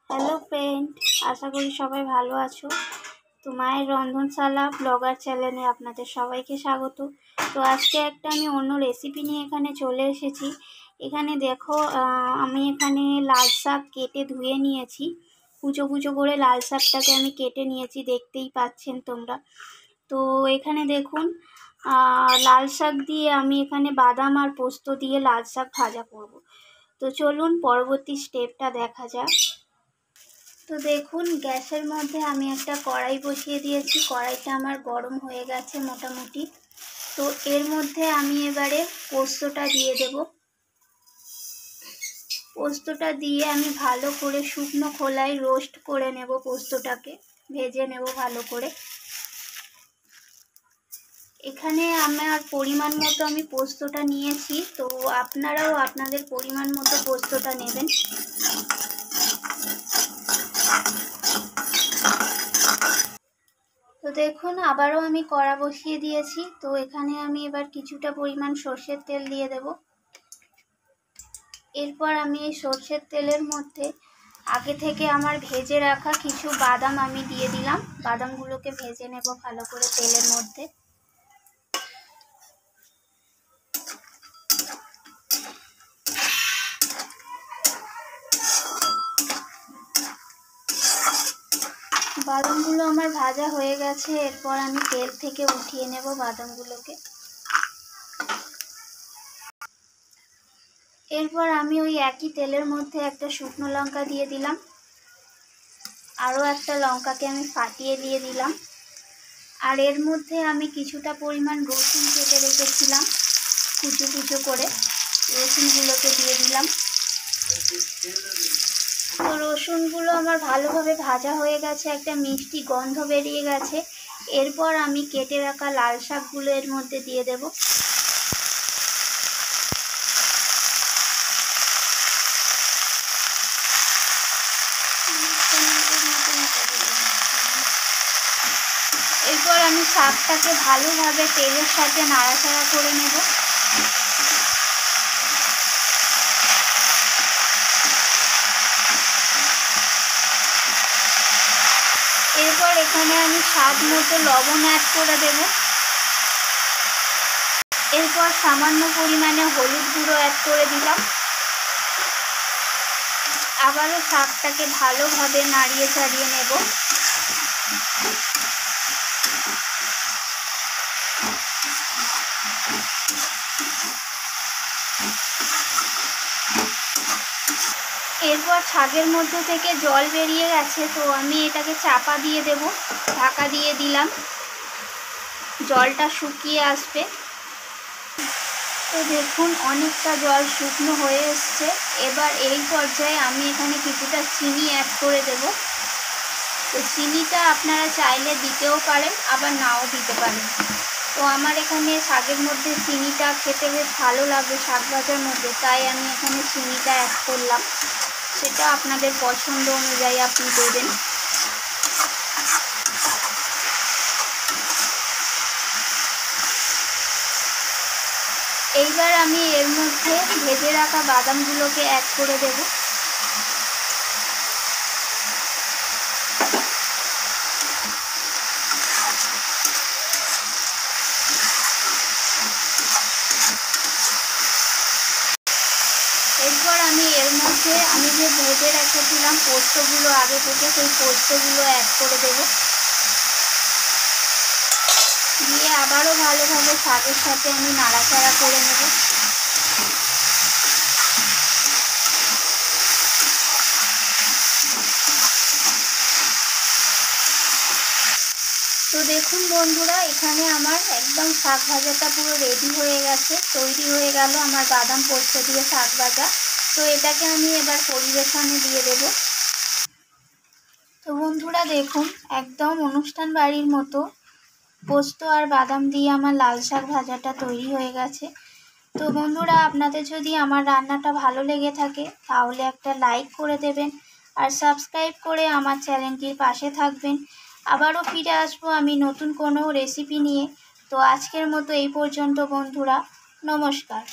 Hello friend, আশা করি সবাই ভালো আছো। তো মায়ের রন্ধনশালা ব্লগার চ্যানেলে আপনাদের সবাইকে স্বাগত। তো আজকে একটা আমি অন্য রেসিপি নিয়ে এখানে চলে এসেছি। এখানে দেখো, আমি এখানে লাল শাক কেটে ধুয়ে নিয়েছি। কুচো কুচো করে লাল শাকটাকে আমি কেটে নিয়েছি, দেখতেই পাচ্ছেন তোমরা। তো এখানে দেখুন, লাল শাক দিয়ে আমি এখানে বাদাম আর পোস্ত দিয়ে লাল শাক ভাজা করব। তো চলুন পরবর্তী স্টেপটা দেখা যাক। তো দেখুন, গ্যাসের মধ্যে আমি একটা কড়াই বসিয়ে দিয়েছি। কড়াইটা আমার গরম হয়ে গেছে মোটামুটি। তো এর মধ্যে আমি এবারে পোস্তটা দিয়ে দেব। পোস্তটা দিয়ে আমি ভালো করে শুকনো খোলায় রোস্ট করে নেব, পোস্তটাকে ভেজে নেব ভালো করে। এখানে আমার পরিমাণ মতো আমি পোস্তটা নিয়েছি, তো আপনারাও আপনাদের পরিমাণ মতো পোস্তটা নেবেন। তো দেখুন, আবারও আমি কড়া বসিয়ে দিয়েছি। তো এখানে আমি এবার কিছুটা পরিমাণ সর্ষের তেল দিয়ে দেব। এরপর আমি এই সর্ষের তেলের মধ্যে আগে থেকে আমার ভেজে রাখা কিছু বাদাম আমি দিয়ে দিলাম। বাদামগুলোকে ভেজে নেব ভালো করে তেলের মধ্যে। বাদামগুলো আমার ভাজা হয়ে গেছে। এরপর আমি তেল থেকে উঠিয়ে নেব বাদামগুলোকে। এরপর আমি ওই একই তেলের মধ্যে একটা শুকনো লঙ্কা দিয়ে দিলাম। আরও একটা লঙ্কাকে আমি ফাটিয়ে দিয়ে দিলাম। আর এর মধ্যে আমি কিছুটা পরিমাণ রসুন কেটে রেখেছিলাম কুচো কুচো করে, রসুনগুলোকে দিয়ে দিলাম। তো রসুনগুলো আমার ভালোভাবে ভাজা হয়ে গেছে, একটা মিষ্টি গন্ধ বেরিয়ে গেছে। এরপর আমি কেটে রাখা লাল শাকগুলো এর মধ্যে দিয়ে দেব। এরপর আমি শাকটাকে ভালোভাবে তেলের সাথে নাড়াচাড়া করে নেব। এরপর এখানে আমি স্বাদ মতো লবণ অ্যাড করে দেব। এরপর সামান্য পরিমাণে হলুদ গুঁড়ো অ্যাড করে দিলাম। আবারও শাকটাকে ভালোভাবে নাড়িয়ে চাড়িয়ে নেব। এরপর শাকের মধ্যে থেকে জল বেরিয়ে গেছে, তো আমি এটাকে চাপা দিয়ে দেব। ঢাকা দিয়ে দিলাম, জলটা শুকিয়ে আসবে। তো দেখুন, অনেকটা জল শুকনো হয়ে এসছে। এবার এই পর্যায়ে আমি এখানে কিছুটা চিনি অ্যাড করে দেব। তো চিনিটা আপনারা চাইলে দিতেও পারেন, আবার নাও দিতে পারেন। তো আমার এখানে শাকের মধ্যে চিনিটা খেতে বেশ ভালো লাগবে শাক ভাজার মধ্যে, তাই আমি এখানে চিনিটা অ্যাড করলাম। সেটা আপনাদের পছন্দ অনুযায়ী আপনি দেবেন। এইবার আমি এর মধ্যে ভেজে রাখা বাদামগুলোকে অ্যাড করে দেব। এরপর আমি এর মধ্যে আমি যে ভেজে রেখেছিলাম পোস্তগুলো আগে থেকে, সেই পোস্তগুলো অ্যাড করে দেব। দিয়ে আবারও ভালোভাবে শাকের সাথে আমি নাড়াচাড়া করে নেব। তো দেখুন বন্ধুরা, এখানে আমার একদম শাক ভাজাটা পুরো রেডি হয়ে গেছে, তৈরি হয়ে গেল আমার বাদাম পোস্ত দিয়ে শাক ভাজা। তো এটাকে আমি এবার পরিবেশনে দিয়ে দেব। তো বন্ধুরা দেখুন, একদম অনুষ্ঠান বাড়ির মতো পোস্ত আর বাদাম দিয়ে আমার লাল শাক ভাজাটা তৈরি হয়ে গেছে। তো বন্ধুরা, আপনাদের যদি আমার রান্নাটা ভালো লেগে থাকে তাহলে একটা লাইক করে দেবেন আর সাবস্ক্রাইব করে আমার চ্যানেলটির পাশে থাকবেন। আবারও ফিরে আসবো আমি নতুন কোনো রেসিপি নিয়ে। তো আজকের মতো এই পর্যন্ত বন্ধুরা, নমস্কার।